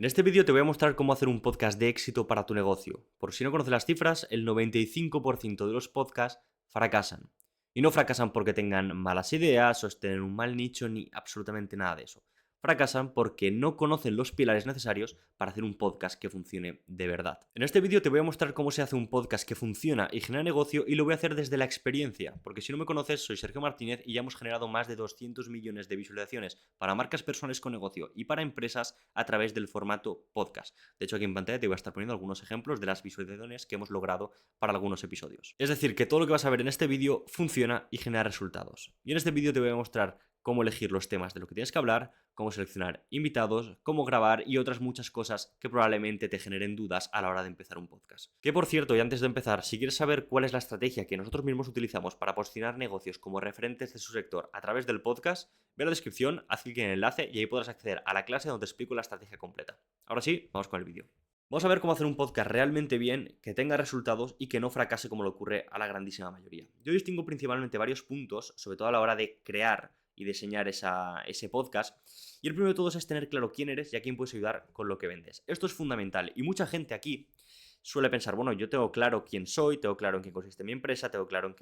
En este vídeo te voy a mostrar cómo hacer un podcast de éxito para tu negocio. Por si no conoces las cifras, el 95% de los podcasts fracasan. Y no fracasan porque tengan malas ideas o estén en un mal nicho ni absolutamente nada de eso. Fracasan porque no conocen los pilares necesarios para hacer un podcast que funcione de verdad. En este vídeo te voy a mostrar cómo se hace un podcast que funciona y genera negocio y lo voy a hacer desde la experiencia, porque si no me conoces, soy Sergio Martínez y ya hemos generado más de 200 millones de visualizaciones para marcas personales con negocio y para empresas a través del formato podcast. De hecho, aquí en pantalla te voy a estar poniendo algunos ejemplos de las visualizaciones que hemos logrado para algunos episodios. Es decir, que todo lo que vas a ver en este vídeo funciona y genera resultados. Y en este vídeo te voy a mostrar cómo elegir los temas de lo que tienes que hablar, cómo seleccionar invitados, cómo grabar y otras muchas cosas que probablemente te generen dudas a la hora de empezar un podcast. Que por cierto, y antes de empezar, si quieres saber cuál es la estrategia que nosotros mismos utilizamos para posicionar negocios como referentes de su sector a través del podcast, ve a la descripción, haz clic en el enlace y ahí podrás acceder a la clase donde te explico la estrategia completa. Ahora sí, vamos con el vídeo. Vamos a ver cómo hacer un podcast realmente bien, que tenga resultados y que no fracase como le ocurre a la grandísima mayoría. Yo distingo principalmente varios puntos, sobre todo a la hora de crear y diseñar ese podcast. Y el primero de todos es tener claro quién eres y a quién puedes ayudar con lo que vendes. Esto es fundamental y mucha gente aquí suele pensar, bueno, yo tengo claro quién soy, tengo claro en qué consiste mi empresa, tengo claro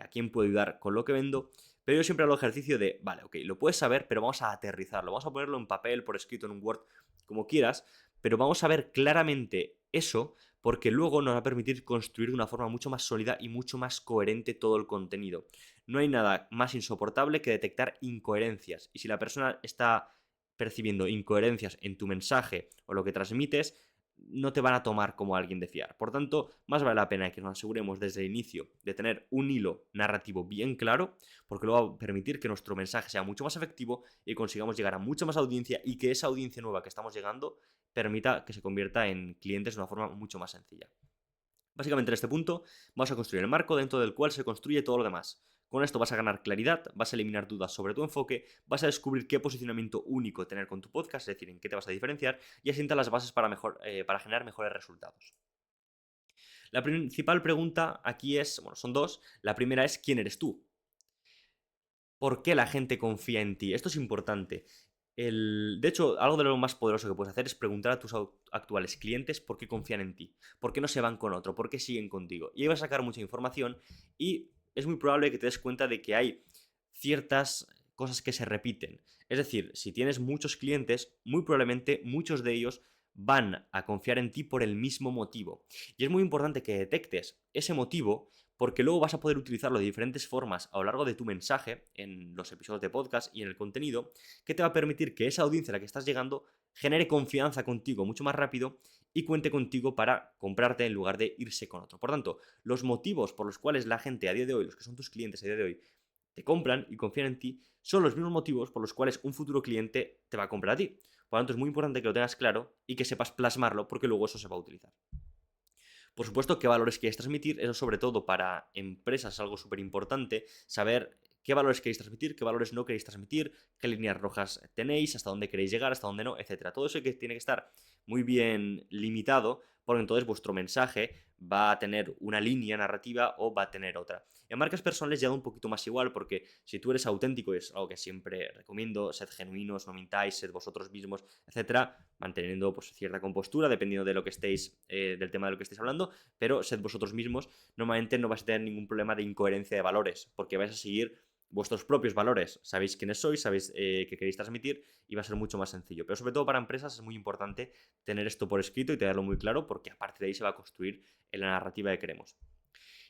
a quién puedo ayudar con lo que vendo, pero yo siempre hago el ejercicio de, vale, ok, lo puedes saber, pero vamos a aterrizarlo, vamos a ponerlo en papel, por escrito, en un Word, como quieras, pero vamos a ver claramente eso porque luego nos va a permitir construir de una forma mucho más sólida y mucho más coherente todo el contenido. No hay nada más insoportable que detectar incoherencias, y si la persona está percibiendo incoherencias en tu mensaje o lo que transmites, no te van a tomar como alguien de fiar. Por tanto, más vale la pena que nos aseguremos desde el inicio de tener un hilo narrativo bien claro, porque lo va a permitir que nuestro mensaje sea mucho más efectivo y consigamos llegar a mucha más audiencia y que esa audiencia nueva que estamos llegando permita que se convierta en clientes de una forma mucho más sencilla. Básicamente en este punto vamos a construir el marco dentro del cual se construye todo lo demás. Con esto vas a ganar claridad, vas a eliminar dudas sobre tu enfoque, vas a descubrir qué posicionamiento único tener con tu podcast, es decir, en qué te vas a diferenciar y asientar las bases para generar mejores resultados. La principal pregunta aquí es, bueno, son dos. La primera es ¿quién eres tú? ¿Por qué la gente confía en ti? Esto es importante. De hecho, algo de lo más poderoso que puedes hacer es preguntar a tus actuales clientes por qué confían en ti, por qué no se van con otro, por qué siguen contigo. Y ahí vas a sacar mucha información y es muy probable que te des cuenta de que hay ciertas cosas que se repiten. Es decir, si tienes muchos clientes, muy probablemente muchos de ellos van a confiar en ti por el mismo motivo. Y es muy importante que detectes ese motivo porque luego vas a poder utilizarlo de diferentes formas a lo largo de tu mensaje, en los episodios de podcast y en el contenido, que te va a permitir que esa audiencia a la que estás llegando genere confianza contigo mucho más rápido y cuente contigo para comprarte en lugar de irse con otro. Por tanto, los motivos por los cuales la gente a día de hoy, los que son tus clientes a día de hoy, te compran y confían en ti, son los mismos motivos por los cuales un futuro cliente te va a comprar a ti. Por lo tanto, es muy importante que lo tengas claro y que sepas plasmarlo porque luego eso se va a utilizar. Por supuesto, qué valores queréis transmitir, eso sobre todo para empresas es algo súper importante, saber qué valores queréis transmitir, qué valores no queréis transmitir, qué líneas rojas tenéis, hasta dónde queréis llegar, hasta dónde no, etcétera. Todo eso tiene que estar muy bien limitado, porque entonces vuestro mensaje va a tener una línea narrativa o va a tener otra. En marcas personales ya da un poquito más igual, porque si tú eres auténtico, es algo que siempre recomiendo, sed genuinos, no mintáis, sed vosotros mismos, etcétera, manteniendo pues cierta compostura, dependiendo de lo que estéis, del tema de lo que estéis hablando, pero sed vosotros mismos, normalmente no vais a tener ningún problema de incoherencia de valores, porque vais a seguir vuestros propios valores, sabéis quiénes sois, sabéis qué queréis transmitir y va a ser mucho más sencillo. Pero sobre todo para empresas es muy importante tener esto por escrito y tenerlo muy claro porque a partir de ahí se va a construir en la narrativa que queremos.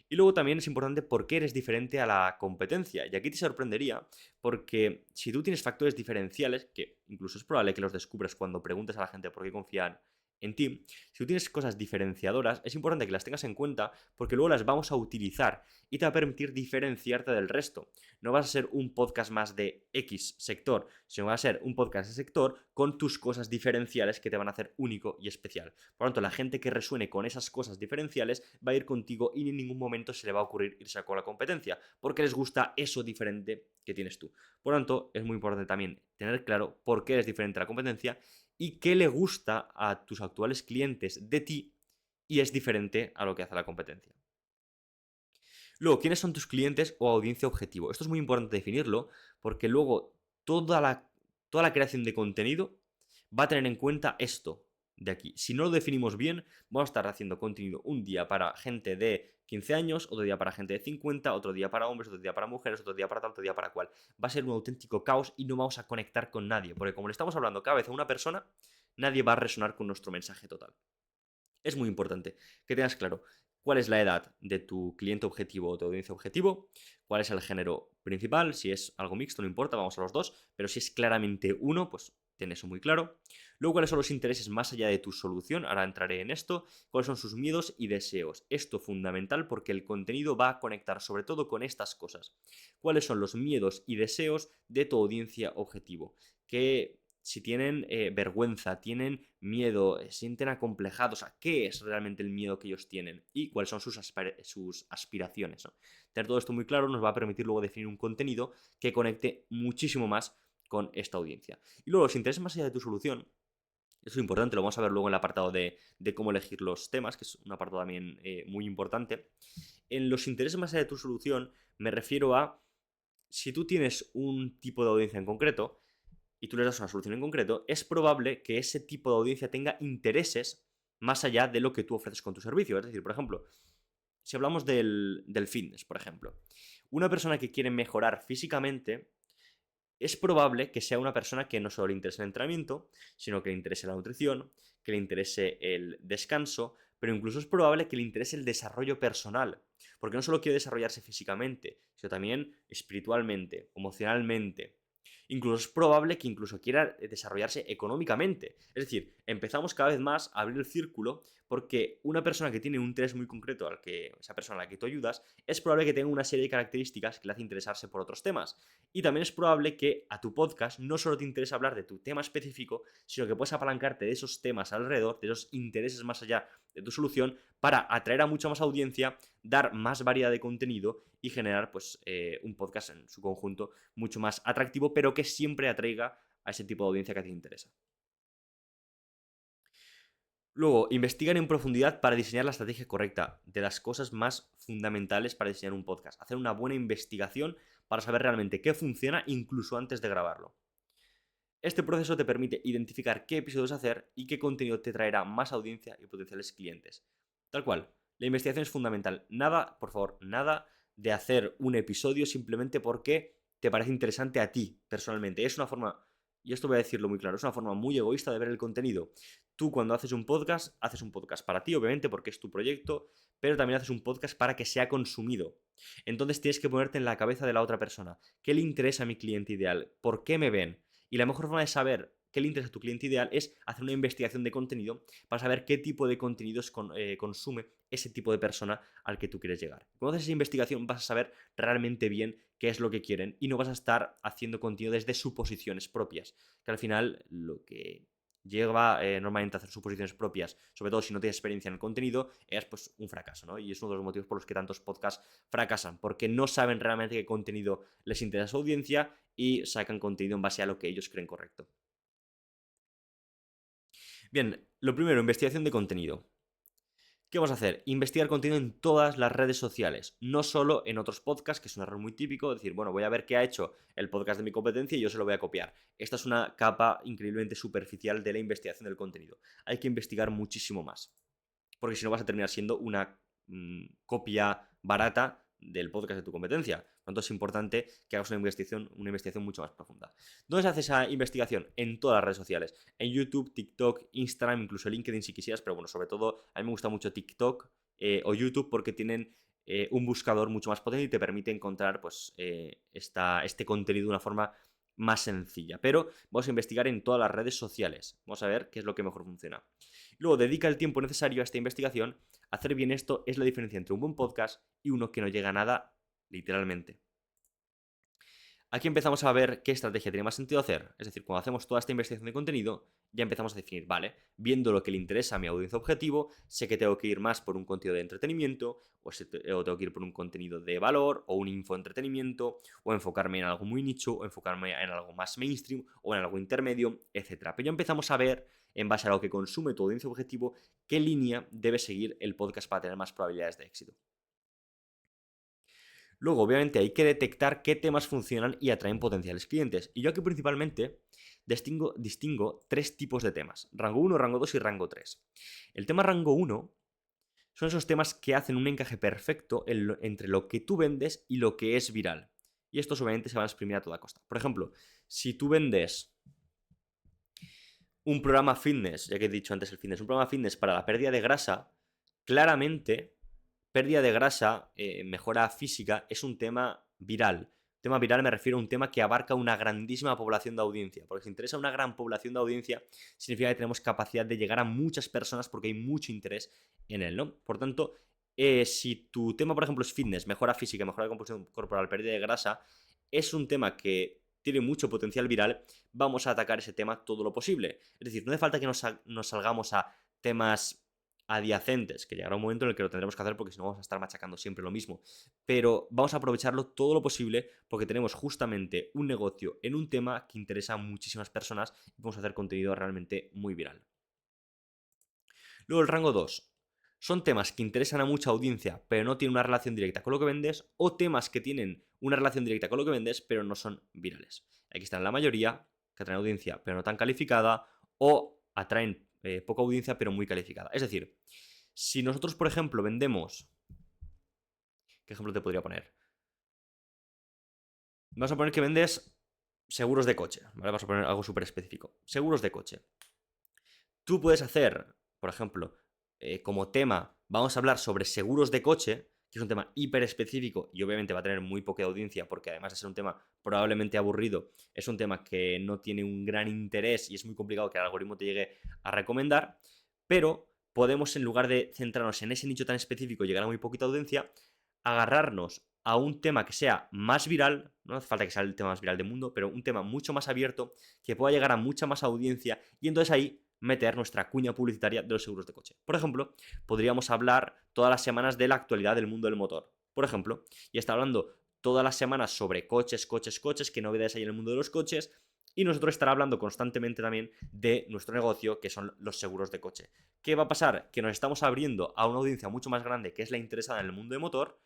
Y luego también es importante por qué eres diferente a la competencia. Y aquí te sorprendería porque si tú tienes factores diferenciales, que incluso es probable que los descubras cuando preguntes a la gente por qué confían en ti, si tú tienes cosas diferenciadoras, es importante que las tengas en cuenta porque luego las vamos a utilizar y te va a permitir diferenciarte del resto. No vas a ser un podcast más de X sector, sino vas a ser un podcast de sector con tus cosas diferenciales que te van a hacer único y especial. Por lo tanto, la gente que resuene con esas cosas diferenciales va a ir contigo y en ningún momento se le va a ocurrir irse con la competencia, porque les gusta eso diferente que tienes tú. Por lo tanto, es muy importante también tener claro por qué eres diferente a la competencia y qué le gusta a tus actuales clientes de ti y es diferente a lo que hace la competencia. Luego, ¿quiénes son tus clientes o audiencia objetivo? Esto es muy importante definirlo porque luego toda la creación de contenido va a tener en cuenta esto de aquí. Si no lo definimos bien, vamos a estar haciendo contenido un día para gente de 15 años, otro día para gente de 50, otro día para hombres, otro día para mujeres, otro día para tal, otro día para cual. Va a ser un auténtico caos y no vamos a conectar con nadie, porque como le estamos hablando cada vez a una persona, nadie va a resonar con nuestro mensaje total. Es muy importante que tengas claro cuál es la edad de tu cliente objetivo o tu audiencia objetivo, cuál es el género principal, si es algo mixto, no importa, vamos a los dos, pero si es claramente uno, pues ten eso muy claro. Luego, cuáles son los intereses más allá de tu solución, ahora entraré en esto, cuáles son sus miedos y deseos. Esto es fundamental porque el contenido va a conectar sobre todo con estas cosas. ¿Cuáles son los miedos y deseos de tu audiencia objetivo? Que si tienen vergüenza, tienen miedo, se sienten acomplejados, ¿a qué es realmente el miedo que ellos tienen? Y cuáles son sus aspiraciones, ¿no? Tener todo esto muy claro nos va a permitir luego definir un contenido que conecte muchísimo más con esta audiencia. Y luego, los intereses más allá de tu solución, eso es importante, lo vamos a ver luego en el apartado de cómo elegir los temas, que es un apartado también muy importante. En los intereses más allá de tu solución me refiero a si tú tienes un tipo de audiencia en concreto, y tú les das una solución en concreto, es probable que ese tipo de audiencia tenga intereses más allá de lo que tú ofreces con tu servicio. Es decir, por ejemplo, si hablamos del fitness, por ejemplo, una persona que quiere mejorar físicamente, es probable que sea una persona que no solo le interese el entrenamiento, sino que le interese la nutrición, que le interese el descanso, pero incluso es probable que le interese el desarrollo personal, porque no solo quiere desarrollarse físicamente, sino también espiritualmente, emocionalmente. Incluso es probable que incluso quiera desarrollarse económicamente. Es decir, empezamos cada vez más a abrir el círculo porque una persona que tiene un interés muy concreto al que esa persona a la que tú ayudas, es probable que tenga una serie de características que le hace interesarse por otros temas. Y también es probable que a tu podcast no solo te interese hablar de tu tema específico, sino que puedes apalancarte de esos temas alrededor, de esos intereses más allá de tu solución, para atraer a mucha más audiencia, dar más variedad de contenido y generar pues un podcast en su conjunto mucho más atractivo, pero que siempre atraiga a ese tipo de audiencia que a ti te interesa. Luego, investigar en profundidad para diseñar la estrategia correcta, de las cosas más fundamentales para diseñar un podcast. Hacer una buena investigación para saber realmente qué funciona incluso antes de grabarlo. Este proceso te permite identificar qué episodios hacer y qué contenido te traerá más audiencia y potenciales clientes. Tal cual, la investigación es fundamental. Nada, por favor, nada de hacer un episodio simplemente porque te parece interesante a ti personalmente. Es una forma, y esto voy a decirlo muy claro, es una forma muy egoísta de ver el contenido. Tú cuando haces un podcast para ti, obviamente, porque es tu proyecto, pero también haces un podcast para que sea consumido. Entonces tienes que ponerte en la cabeza de la otra persona. ¿Qué le interesa a mi cliente ideal? ¿Por qué me ven? Y la mejor forma de saber qué le interesa a tu cliente ideal es hacer una investigación de contenido para saber qué tipo de contenidos consume ese tipo de persona al que tú quieres llegar. Cuando haces esa investigación vas a saber realmente bien qué es lo que quieren y no vas a estar haciendo contenido desde suposiciones propias, que al final lo que lleva normalmente a hacer suposiciones propias, sobre todo si no tienes experiencia en el contenido, es pues un fracaso, ¿no? Y es uno de los motivos por los que tantos podcasts fracasan, porque no saben realmente qué contenido les interesa a su audiencia y sacan contenido en base a lo que ellos creen correcto. Bien, lo primero, investigación de contenido. ¿Qué vamos a hacer? Investigar contenido en todas las redes sociales, no solo en otros podcasts, que es un error muy típico, decir, bueno, voy a ver qué ha hecho el podcast de mi competencia y yo se lo voy a copiar. Esta es una capa increíblemente superficial de la investigación del contenido. Hay que investigar muchísimo más, porque si no vas a terminar siendo una copia barata del podcast de tu competencia. Por lo tanto, es importante que hagas una investigación mucho más profunda. ¿Dónde se hace esa investigación? En todas las redes sociales. En YouTube, TikTok, Instagram, incluso LinkedIn si quisieras, pero bueno, sobre todo a mí me gusta mucho TikTok o YouTube porque tienen un buscador mucho más potente y te permite encontrar pues, este contenido de una forma más sencilla. Pero vamos a investigar en todas las redes sociales. Vamos a ver qué es lo que mejor funciona. Luego, dedica el tiempo necesario a esta investigación. Hacer bien esto es la diferencia entre un buen podcast y uno que no llega a nada, literalmente. Aquí empezamos a ver qué estrategia tiene más sentido hacer. Es decir, cuando hacemos toda esta investigación de contenido, ya empezamos a definir, vale, viendo lo que le interesa a mi audiencia objetivo, sé que tengo que ir más por un contenido de entretenimiento, o tengo que ir por un contenido de valor, o un infoentretenimiento, o enfocarme en algo muy nicho, o enfocarme en algo más mainstream, o en algo intermedio, etc. Pero ya empezamos a ver, en base a lo que consume tu audiencia objetivo, qué línea debe seguir el podcast para tener más probabilidades de éxito. Luego, obviamente, hay que detectar qué temas funcionan y atraen potenciales clientes. Y yo aquí principalmente distingo 3 tipos de temas: rango 1, rango 2 y rango 3. El tema rango 1 son esos temas que hacen un encaje perfecto entre lo que tú vendes y lo que es viral. Y estos obviamente se van a exprimir a toda costa. Por ejemplo, si tú vendes un programa fitness, ya que he dicho antes el fitness, un programa fitness para la pérdida de grasa, claramente pérdida de grasa, mejora física, es un tema viral. Tema viral me refiero a un tema que abarca una grandísima población de audiencia. Porque si interesa a una gran población de audiencia, significa que tenemos capacidad de llegar a muchas personas porque hay mucho interés en él, ¿no? Por tanto, si tu tema, por ejemplo, es fitness, mejora física, mejora de composición corporal, pérdida de grasa, es un tema que tiene mucho potencial viral, vamos a atacar ese tema todo lo posible. Es decir, no hace falta que nos salgamos a temas adyacentes, que llegará un momento en el que lo tendremos que hacer porque si no vamos a estar machacando siempre lo mismo. Pero vamos a aprovecharlo todo lo posible porque tenemos justamente un negocio en un tema que interesa a muchísimas personas y vamos a hacer contenido realmente muy viral. Luego el rango 2. Son temas que interesan a mucha audiencia, pero no tienen una relación directa con lo que vendes, o temas que tienen una relación directa con lo que vendes, pero no son virales. Aquí están la mayoría, que atraen audiencia, pero no tan calificada, o atraen poca audiencia, pero muy calificada. Es decir, si nosotros, por ejemplo, vendemos... ¿Qué ejemplo te podría poner? Vamos a poner que vendes seguros de coche, ¿vale? Vamos a poner algo súper específico. Seguros de coche. Tú puedes hacer, por ejemplo, como tema, vamos a hablar sobre seguros de coche, que es un tema hiper específico y obviamente va a tener muy poca audiencia porque además de ser un tema probablemente aburrido, es un tema que no tiene un gran interés y es muy complicado que el algoritmo te llegue a recomendar, pero podemos, en lugar de centrarnos en ese nicho tan específico y llegar a muy poquita audiencia, agarrarnos a un tema que sea más viral, no hace falta que sea el tema más viral del mundo, pero un tema mucho más abierto, que pueda llegar a mucha más audiencia y entonces ahí meter nuestra cuña publicitaria de los seguros de coche. Por ejemplo, podríamos hablar todas las semanas de la actualidad del mundo del motor, por ejemplo, y está hablando todas las semanas sobre coches, qué novedades hay en el mundo de los coches, y nosotros estará hablando constantemente también de nuestro negocio, que son los seguros de coche. ¿Qué va a pasar? Que nos estamos abriendo a una audiencia mucho más grande que es la interesada en el mundo de motor.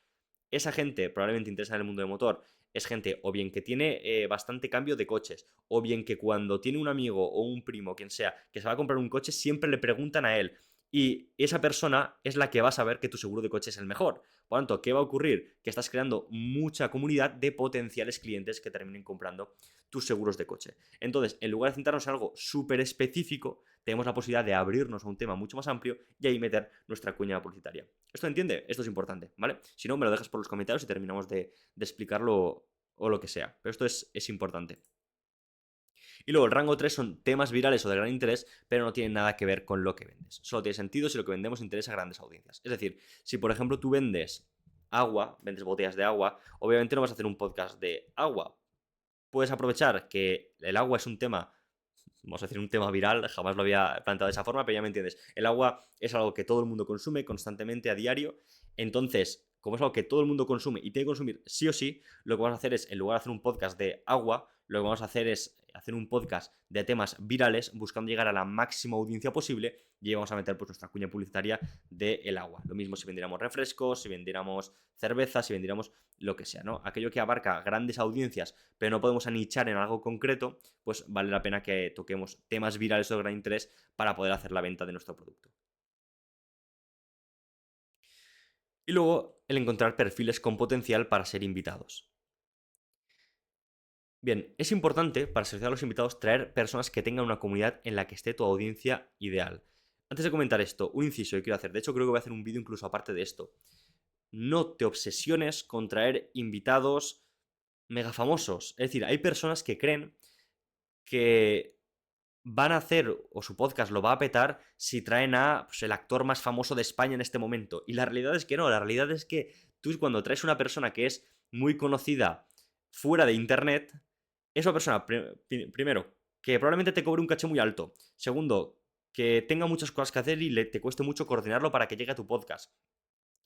Esa gente probablemente interesada en el mundo de motor es gente o bien que tiene bastante cambio de coches, o bien que cuando tiene un amigo o un primo, quien sea, que se va a comprar un coche, siempre le preguntan a él. Y esa persona es la que va a saber que tu seguro de coche es el mejor. Por lo tanto, ¿qué va a ocurrir? Que estás creando mucha comunidad de potenciales clientes que terminen comprando tus seguros de coche. Entonces, en lugar de centrarnos en algo súper específico, tenemos la posibilidad de abrirnos a un tema mucho más amplio y ahí meter nuestra cuña publicitaria. ¿Esto entiende? Esto es importante, ¿vale? Si no, me lo dejas por los comentarios y terminamos de explicarlo o lo que sea. Pero esto es importante. Y luego el rango 3 son temas virales o de gran interés, pero no tienen nada que ver con lo que vendes. Solo tiene sentido si lo que vendemos interesa a grandes audiencias. Es decir, si por ejemplo tú vendes agua, vendes botellas de agua, obviamente no vas a hacer un podcast de agua. Puedes aprovechar que el agua es un tema, vamos a decir, un tema viral, jamás lo había planteado de esa forma, pero ya me entiendes. El agua es algo que todo el mundo consume constantemente a diario, entonces, como es algo que todo el mundo consume y tiene que consumir sí o sí, lo que vamos a hacer es, en lugar de hacer un podcast de agua, lo que vamos a hacer es hacer un podcast de temas virales buscando llegar a la máxima audiencia posible y ahí vamos a meter pues nuestra cuña publicitaria del agua. Lo mismo si vendiéramos refrescos, si vendiéramos cervezas, si vendiéramos lo que sea, ¿no? Aquello que abarca grandes audiencias pero no podemos anichar en algo concreto, pues vale la pena que toquemos temas virales o de gran interés para poder hacer la venta de nuestro producto. Y luego el encontrar perfiles con potencial para ser invitados. Bien, es importante para seleccionar a los invitados traer personas que tengan una comunidad en la que esté tu audiencia ideal. Antes de comentar esto, un inciso que quiero hacer, de hecho creo que voy a hacer un vídeo incluso aparte de esto. No te obsesiones con traer invitados mega famosos. Es decir, hay personas que creen que van a hacer, o su podcast lo va a petar, si traen a pues, el actor más famoso de España en este momento. Y la realidad es que no, la realidad es que tú cuando traes una persona que es muy conocida fuera de internet, es una persona, primero, que probablemente te cobre un caché muy alto. Segundo, que tenga muchas cosas que hacer y te cueste mucho coordinarlo para que llegue a tu podcast.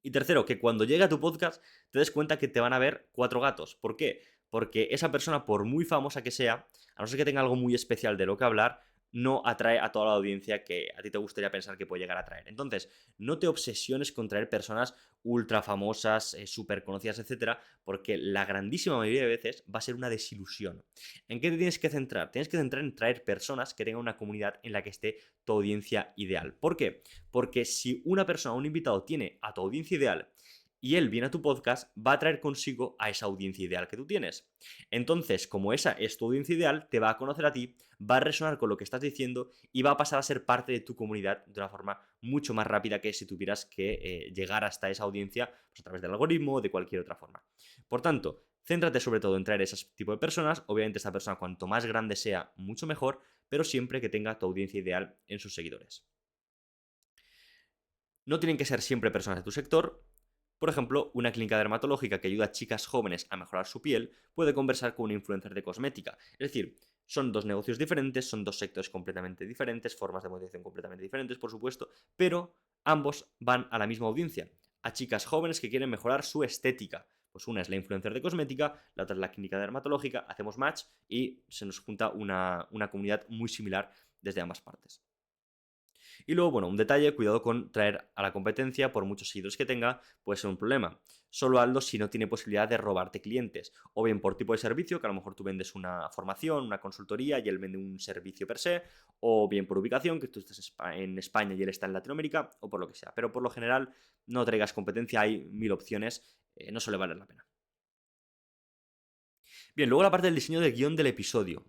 Y tercero, que cuando llegue a tu podcast te des cuenta que te van a ver 4 gatos. ¿Por qué? Porque esa persona, por muy famosa que sea, a no ser que tenga algo muy especial de lo que hablar, no atrae a toda la audiencia que a ti te gustaría pensar que puede llegar a atraer. Entonces, no te obsesiones con traer personas ultra famosas, súper conocidas, etcétera, porque la grandísima mayoría de veces va a ser una desilusión. ¿En qué te tienes que centrar? Tienes que centrar en traer personas que tengan una comunidad en la que esté tu audiencia ideal. ¿Por qué? Porque si una persona, un invitado, tiene a tu audiencia ideal y él viene a tu podcast, va a traer consigo a esa audiencia ideal que tú tienes. Entonces, como esa es tu audiencia ideal, te va a conocer a ti, va a resonar con lo que estás diciendo y va a pasar a ser parte de tu comunidad de una forma mucho más rápida que si tuvieras que llegar hasta esa audiencia pues, a través del algoritmo o de cualquier otra forma. Por tanto, céntrate sobre todo en traer ese tipo de personas. Obviamente, esta persona, cuanto más grande sea, mucho mejor, pero siempre que tenga tu audiencia ideal en sus seguidores. No tienen que ser siempre personas de tu sector. Por ejemplo, una clínica dermatológica que ayuda a chicas jóvenes a mejorar su piel puede conversar con un influencer de cosmética. Es decir, son dos negocios diferentes, son dos sectores completamente diferentes, formas de monetización completamente diferentes, por supuesto, pero ambos van a la misma audiencia, a chicas jóvenes que quieren mejorar su estética. Pues una es la influencer de cosmética, la otra es la clínica dermatológica, hacemos match y se nos junta una comunidad muy similar desde ambas partes. Y luego, bueno, un detalle, cuidado con traer a la competencia, por muchos seguidores que tenga, puede ser un problema. Solo hazlo si no tiene posibilidad de robarte clientes, o bien por tipo de servicio, que a lo mejor tú vendes una formación, una consultoría y él vende un servicio per se, o bien por ubicación, que tú estás en España y él está en Latinoamérica, o por lo que sea. Pero por lo general, no traigas competencia, hay 1000 opciones, no suele valer la pena. Bien, luego la parte del diseño del guión del episodio.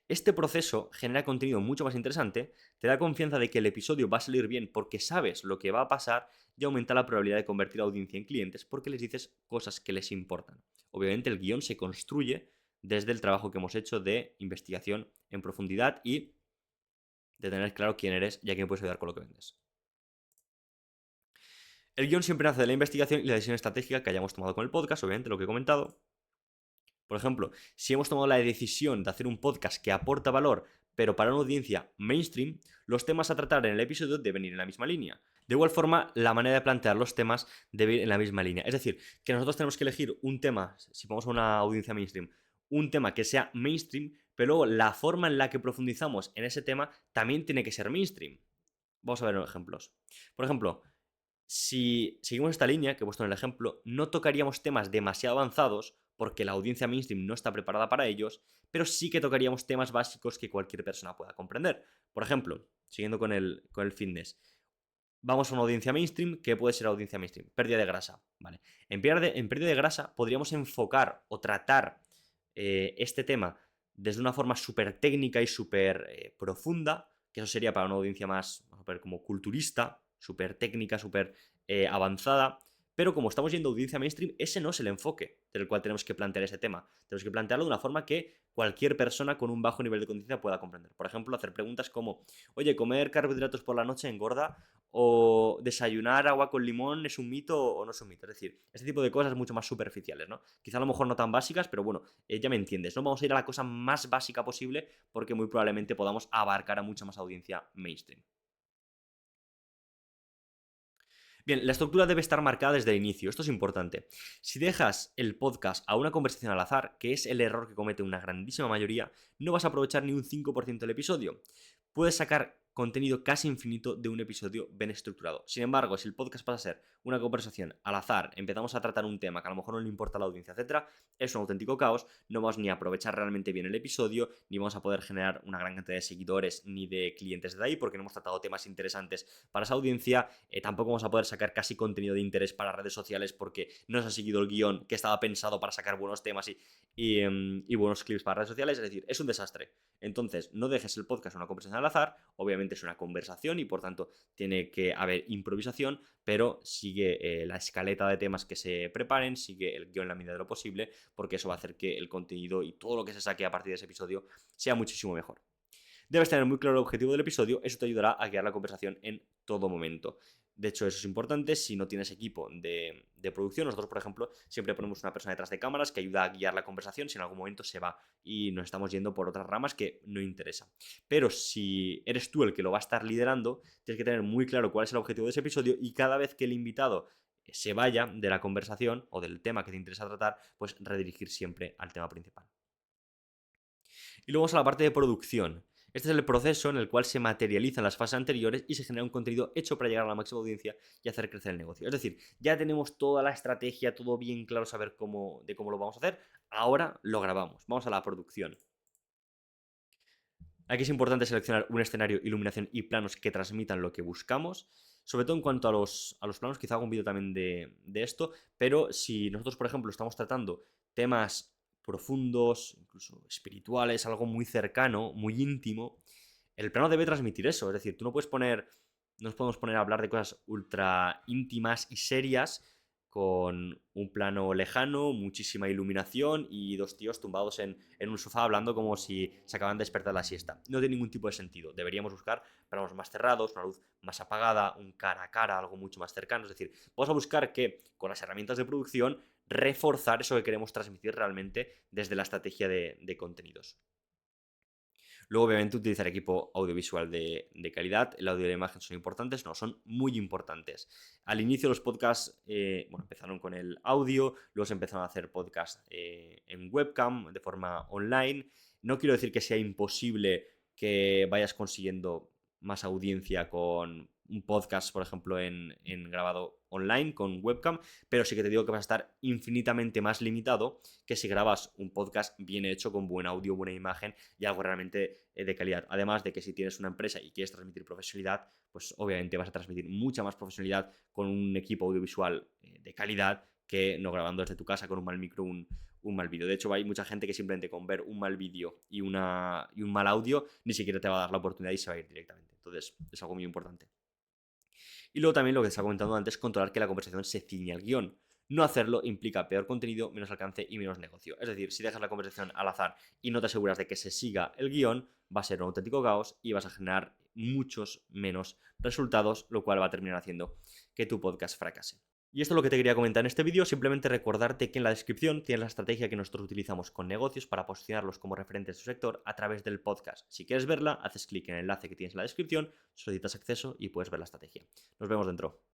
Este proceso genera contenido mucho más interesante, te da confianza de que el episodio va a salir bien porque sabes lo que va a pasar y aumenta la probabilidad de convertir a la audiencia en clientes porque les dices cosas que les importan. Obviamente el guión se construye desde el trabajo que hemos hecho de investigación en profundidad y de tener claro quién eres y a quién puedes ayudar con lo que vendes. El guión siempre nace de la investigación y la decisión estratégica que hayamos tomado con el podcast, obviamente lo que he comentado. Por ejemplo, si hemos tomado la decisión de hacer un podcast que aporta valor, pero para una audiencia mainstream, los temas a tratar en el episodio deben ir en la misma línea. De igual forma, la manera de plantear los temas debe ir en la misma línea. Es decir, que nosotros tenemos que elegir un tema, si vamos a una audiencia mainstream, un tema que sea mainstream, pero luego la forma en la que profundizamos en ese tema también tiene que ser mainstream. Vamos a ver ejemplos. Por ejemplo, si seguimos esta línea que he puesto en el ejemplo, no tocaríamos temas demasiado avanzados porque la audiencia mainstream no está preparada para ellos, pero sí que tocaríamos temas básicos que cualquier persona pueda comprender. Por ejemplo, siguiendo con el fitness, vamos a una audiencia mainstream. ¿Qué puede ser audiencia mainstream? Pérdida de grasa. Vale. En pérdida de grasa podríamos enfocar o tratar este tema desde una forma súper técnica y súper profunda, que eso sería para una audiencia más, vamos a ver, como culturista, súper técnica, súper avanzada. Pero como estamos yendo a audiencia mainstream, ese no es el enfoque del cual tenemos que plantear ese tema. Tenemos que plantearlo de una forma que cualquier persona con un bajo nivel de conciencia pueda comprender. Por ejemplo, hacer preguntas como, oye, ¿comer carbohidratos por la noche engorda? ¿O desayunar agua con limón es un mito o no es un mito? Es decir, este tipo de cosas mucho más superficiales, ¿no? Quizá a lo mejor no tan básicas, pero bueno, ya me entiendes, ¿no? Vamos a ir a la cosa más básica posible porque muy probablemente podamos abarcar a mucha más audiencia mainstream. Bien, la estructura debe estar marcada desde el inicio, esto es importante. Si dejas el podcast a una conversación al azar, que es el error que comete una grandísima mayoría, no vas a aprovechar ni un 5% del episodio. Puedes sacar contenido casi infinito de un episodio bien estructurado. Sin embargo, si el podcast pasa a ser una conversación al azar, empezamos a tratar un tema que a lo mejor no le importa a la audiencia, etcétera, es un auténtico caos, no vamos ni a aprovechar realmente bien el episodio, ni vamos a poder generar una gran cantidad de seguidores ni de clientes de ahí, porque no hemos tratado temas interesantes para esa audiencia. Tampoco vamos a poder sacar casi contenido de interés para redes sociales porque no se ha seguido el guión que estaba pensado para sacar buenos temas y buenos clips para redes sociales. Es decir, es un desastre. Entonces, no dejes el podcast en una conversación al azar. Obviamente es una conversación y por tanto tiene que haber improvisación, pero sigue la escaleta de temas que se preparen, sigue el guión en la medida de lo posible, porque eso va a hacer que el contenido y todo lo que se saque a partir de ese episodio sea muchísimo mejor. Debes tener muy claro el objetivo del episodio, eso te ayudará a guiar la conversación en todo momento. De hecho, eso es importante si no tienes equipo de producción. Nosotros, por ejemplo, siempre ponemos una persona detrás de cámaras que ayuda a guiar la conversación si en algún momento se va y nos estamos yendo por otras ramas que no interesa. Pero si eres tú el que lo va a estar liderando, tienes que tener muy claro cuál es el objetivo de ese episodio y cada vez que el invitado se vaya de la conversación o del tema que te interesa tratar, pues redirigir siempre al tema principal. Y luego vamos a la parte de producción. Este es el proceso en el cual se materializan las fases anteriores y se genera un contenido hecho para llegar a la máxima audiencia y hacer crecer el negocio. Es decir, ya tenemos toda la estrategia, todo bien claro, saber cómo lo vamos a hacer. Ahora lo grabamos. Vamos a la producción. Aquí es importante seleccionar un escenario, iluminación y planos que transmitan lo que buscamos. Sobre todo en cuanto a los planos, quizá hago un vídeo también de esto, pero si nosotros, por ejemplo, estamos tratando temas profundos, incluso espirituales, algo muy cercano, muy íntimo, el plano debe transmitir eso. Es decir, tú no puedes poner, no nos podemos poner a hablar de cosas ultra íntimas y serias con un plano lejano, muchísima iluminación y dos tíos tumbados en un sofá hablando como si se acaban de despertar la siesta. No tiene ningún tipo de sentido. Deberíamos buscar planos más cerrados, una luz más apagada, un cara a cara, algo mucho más cercano. Es decir, vamos a buscar que con las herramientas de producción reforzar eso que queremos transmitir realmente desde la estrategia de contenidos. Luego, obviamente, utilizar equipo audiovisual de calidad. El audio y la imagen son importantes, no, son muy importantes. Al inicio los podcasts, empezaron con el audio, luego se empezaron a hacer podcasts en webcam, de forma online. No quiero decir que sea imposible que vayas consiguiendo más audiencia con un podcast, por ejemplo, en grabado online con webcam, pero sí que te digo que vas a estar infinitamente más limitado que si grabas un podcast bien hecho, con buen audio, buena imagen y algo realmente de calidad. Además de que si tienes una empresa y quieres transmitir profesionalidad, pues obviamente vas a transmitir mucha más profesionalidad con un equipo audiovisual de calidad que no grabando desde tu casa con un mal micro, un mal vídeo. De hecho, hay mucha gente que simplemente con ver un mal vídeo y un mal audio ni siquiera te va a dar la oportunidad y se va a ir directamente. Entonces, es algo muy importante. Y luego también lo que te estaba comentando antes, controlar que la conversación se ciñe al guión. No hacerlo implica peor contenido, menos alcance y menos negocio. Es decir, si dejas la conversación al azar y no te aseguras de que se siga el guión, va a ser un auténtico caos y vas a generar muchos menos resultados, lo cual va a terminar haciendo que tu podcast fracase. Y esto es lo que te quería comentar en este vídeo, simplemente recordarte que en la descripción tienes la estrategia que nosotros utilizamos con negocios para posicionarlos como referentes de su sector a través del podcast. Si quieres verla, haces clic en el enlace que tienes en la descripción, solicitas acceso y puedes ver la estrategia. Nos vemos dentro.